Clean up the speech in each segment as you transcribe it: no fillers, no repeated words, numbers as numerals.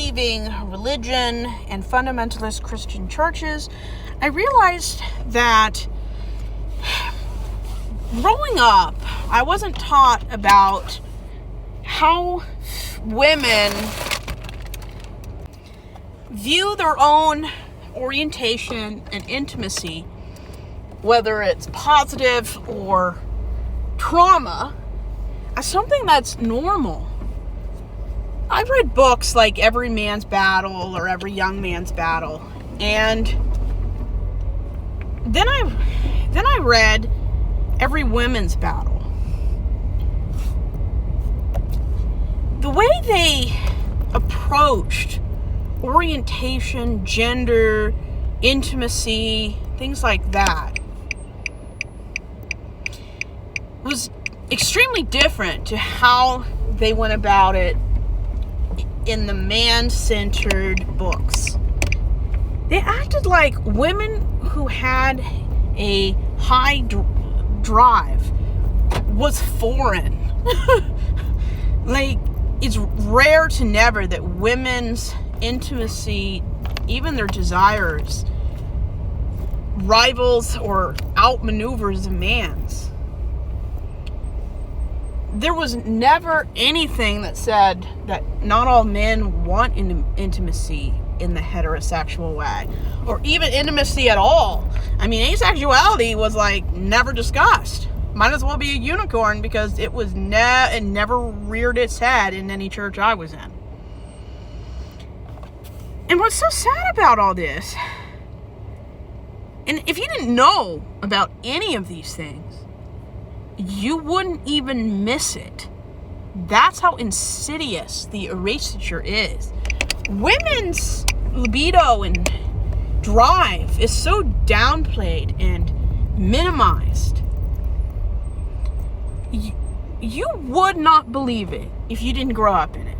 leaving religion and fundamentalist Christian churches, I realized that growing up, I wasn't taught about how women view their own orientation and intimacy, whether it's positive or trauma, as something that's normal. I read books like Every Man's Battle or Every Young Man's Battle, and then I read Every Women's Battle. The way they approached orientation, gender, intimacy, things like that was extremely different to how they went about it in the man-centered books. They acted like women who had a high drive was foreign. Like, it's rare to never that women's intimacy, even their desires, rivals or outmaneuvers a man's. There was never anything that said that not all men want intimacy in the heterosexual way, or even intimacy at all. I mean, asexuality was like never discussed. Might as well be a unicorn, because it was it never reared its head in any church I was in. And what's so sad about all this, and if you didn't know about any of these things, you wouldn't even miss it. That's how insidious the erasure is. Women's libido and drive is so downplayed and minimized. You would not believe it if you didn't grow up in it.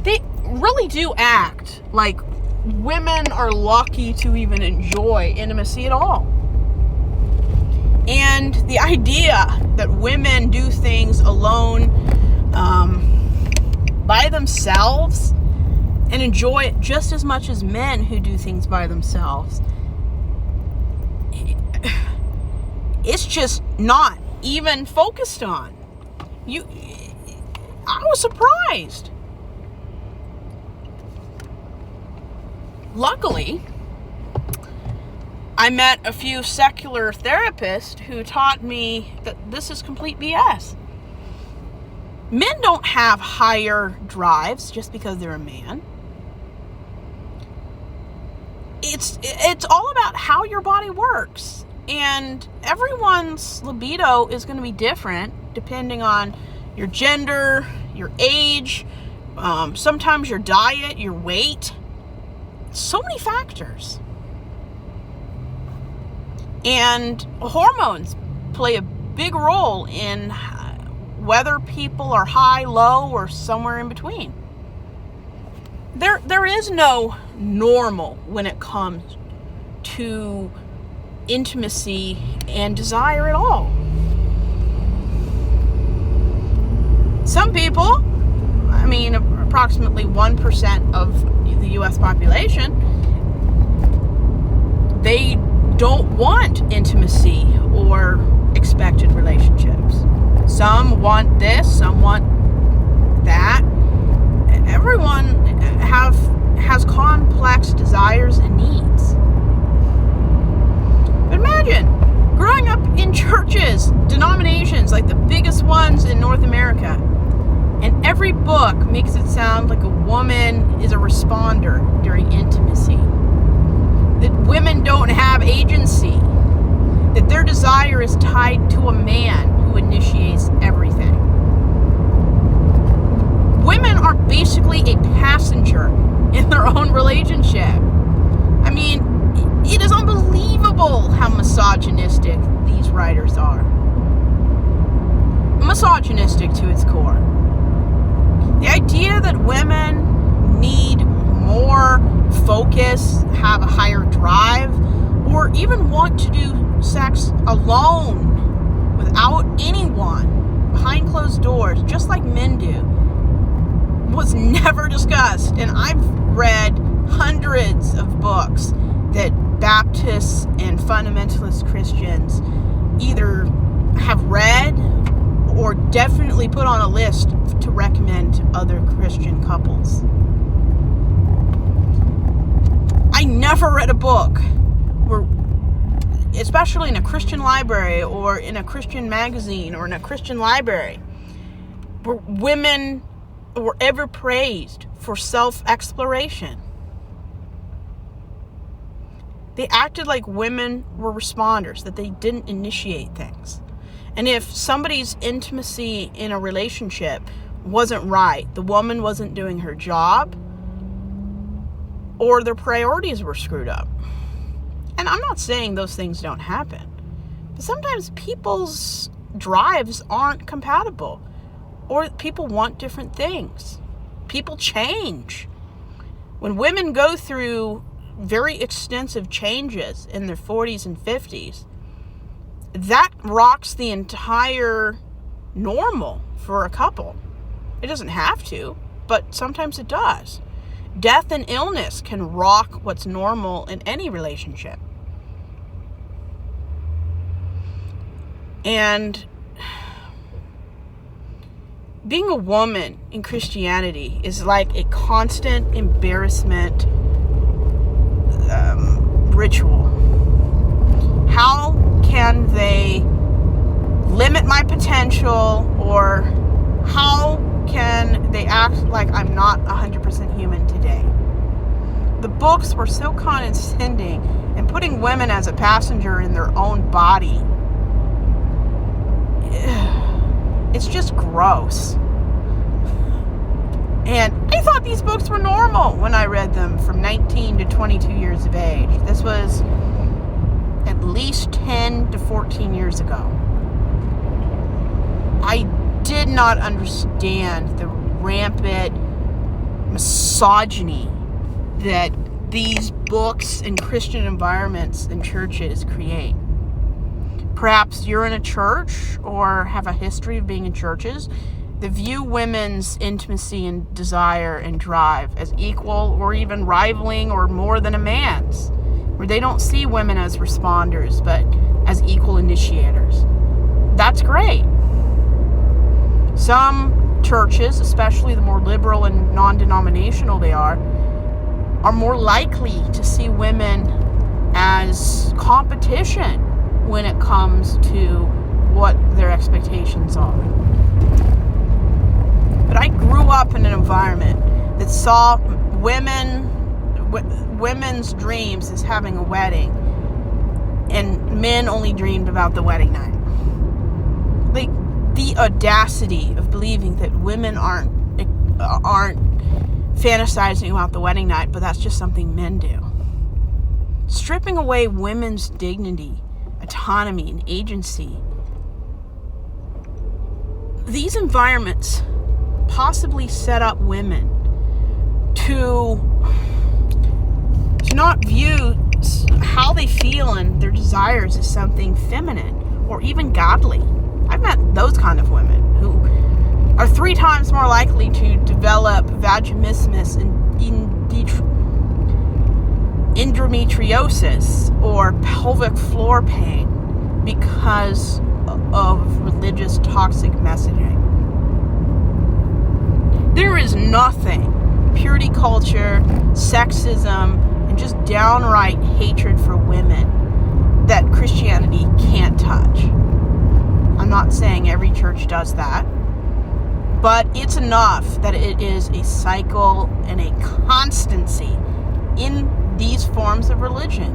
They really do act like women are lucky to even enjoy intimacy at all. And the idea that women do things alone, by themselves, and enjoy it just as much as men who do things by themselves, it's just not even focused on. I was surprised. Luckily, I met a few secular therapists who taught me that this is complete BS. Men don't have higher drives just because they're a man. It's all about how your body works. And everyone's libido is going to be different depending on your gender, your age, sometimes your diet, your weight. So many factors. And hormones play a big role in whether people are high, low, or somewhere in between. There is no normal when it comes to intimacy and desire at all. Some people, I mean approximately 1% of the US population, they don't want intimacy or expected relationships. Some want this, some want that. Everyone has complex desires and needs. But imagine growing up in churches, denominations like the biggest ones in North America, and every book makes it sound like a woman is a responder during intimacy. That women don't have agency. That their desire is tied to a man who initiates everything. Women are basically a passenger in their own relationship. I mean, it is unbelievable how misogynistic these writers are. Misogynistic to its core. The idea that women need more focus, have a higher drive, or even want to do sex alone without anyone behind closed doors, just like men do, was was never discussed. And I've read hundreds of books that Baptists and fundamentalist Christians either have read or definitely put on a list to recommend to other Christian couples. I never read a book where, especially in a Christian library or in a Christian magazine or in a Christian library, where women were ever praised for self-exploration. They acted like women were responders, that they didn't initiate things. And if somebody's intimacy in a relationship wasn't right, the woman wasn't doing her job, or their priorities were screwed up. And I'm not saying those things don't happen, but sometimes people's drives aren't compatible, or people want different things. People change. When women go through very extensive changes in their 40s and 50s, that rocks the entire normal for a couple. It doesn't have to, but sometimes it does. Death and illness can rock what's normal in any relationship. And being a woman in Christianity is like a constant embarrassment ritual. How can they limit my potential, or how can they act like I'm not 100% human today? The books were so condescending and putting women as a passenger in their own body. It's just gross. And I thought these books were normal when I read them from 19 to 22 years of age. This was at least 10 to 14 years ago. I did not understand the rampant misogyny that these books and Christian environments and churches create. Perhaps you're in a church or have a history of being in churches that view women's intimacy and desire and drive as equal or even rivaling or more than a man's, where they don't see women as responders but as equal initiators. That's great. Some churches, especially the more liberal and non-denominational they are more likely to see women as competition when it comes to what their expectations are. But I grew up in an environment that saw women's dreams as having a wedding, and men only dreamed about the wedding night. Like, the audacity of believing that women aren't fantasizing about the wedding night, but that's just something men do. Stripping away women's dignity, autonomy, and agency. These environments possibly set up women to not view how they feel and their desires as something feminine or even godly. I've met those kind of women who are 3 times more likely to develop vaginismus and endometriosis or pelvic floor pain because of religious toxic messaging. There is nothing purity culture, sexism, and just downright hatred for women that Christianity can't touch. I'm not saying every church does that, but it's enough that it is a cycle and a constancy in these forms of religion.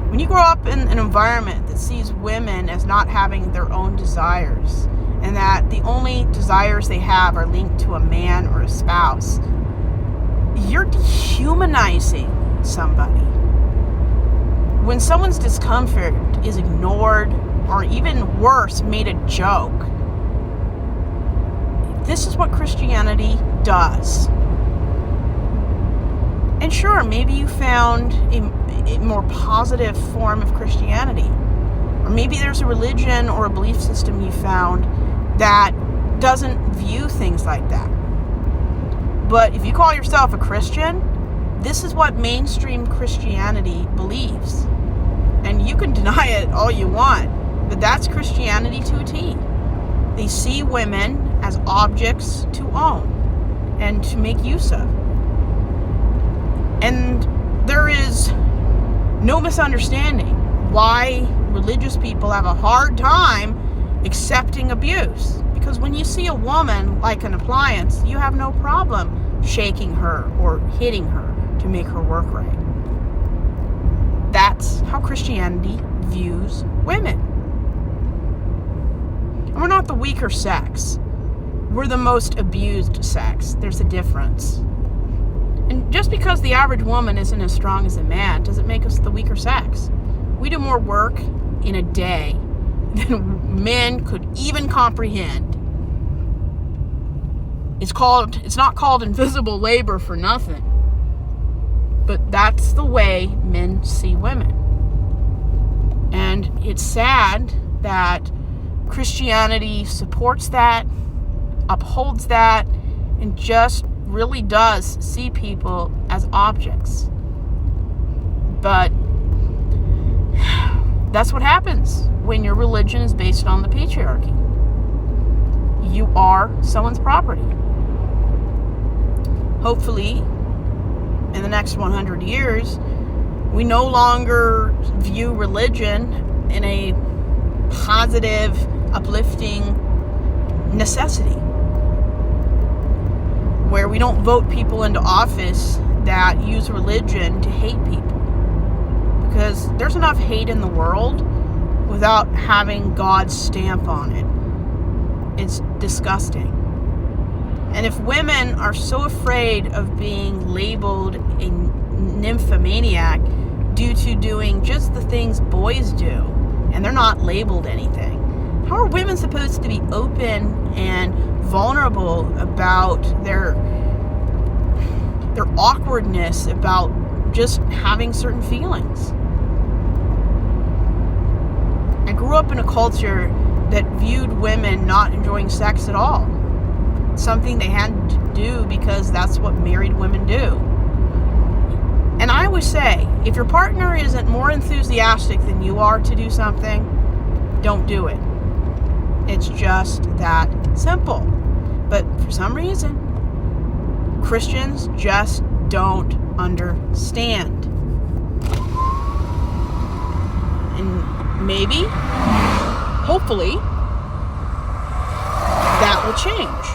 When you grow up in an environment that sees women as not having their own desires, and that the only desires they have are linked to a man or a spouse, you're dehumanizing somebody. When someone's discomfort is ignored, or even worse, made a joke, this is what Christianity does. And sure, maybe you found a more positive form of Christianity. Or maybe there's a religion or a belief system you found that doesn't view things like that. But if you call yourself a Christian, this is what mainstream Christianity believes. And you can deny it all you want, but that's Christianity to a T. They see women as objects to own and to make use of. And there is no misunderstanding why religious people have a hard time accepting abuse. Because when you see a woman like an appliance, you have no problem shaking her or hitting her to make her work right. That's how Christianity views women. And we're not the weaker sex. We're the most abused sex. There's a difference. And just because the average woman isn't as strong as a man doesn't make us the weaker sex. We do more work in a day than men could even comprehend. It's not called invisible labor for nothing. But that's the way men see women. And it's sad that Christianity supports that, upholds that, and just really does see people as objects. But that's what happens when your religion is based on the patriarchy. You are someone's property. Hopefully, in the next 100 years, we no longer view religion in a positive, uplifting necessity, where we don't vote people into office that use religion to hate people. Because there's enough hate in the world without having God's stamp on it. It's disgusting. And if women are so afraid of being labeled a nymphomaniac due to doing just the things boys do, and they're not labeled anything, how are women supposed to be open and vulnerable about their awkwardness about just having certain feelings? I grew up in a culture that viewed women not enjoying sex at all. Something they had to do because that's what married women do. And I always say, if your partner isn't more enthusiastic than you are to do something, don't do it. It's just that simple. But for some reason, Christians just don't understand. And maybe, hopefully, that will change.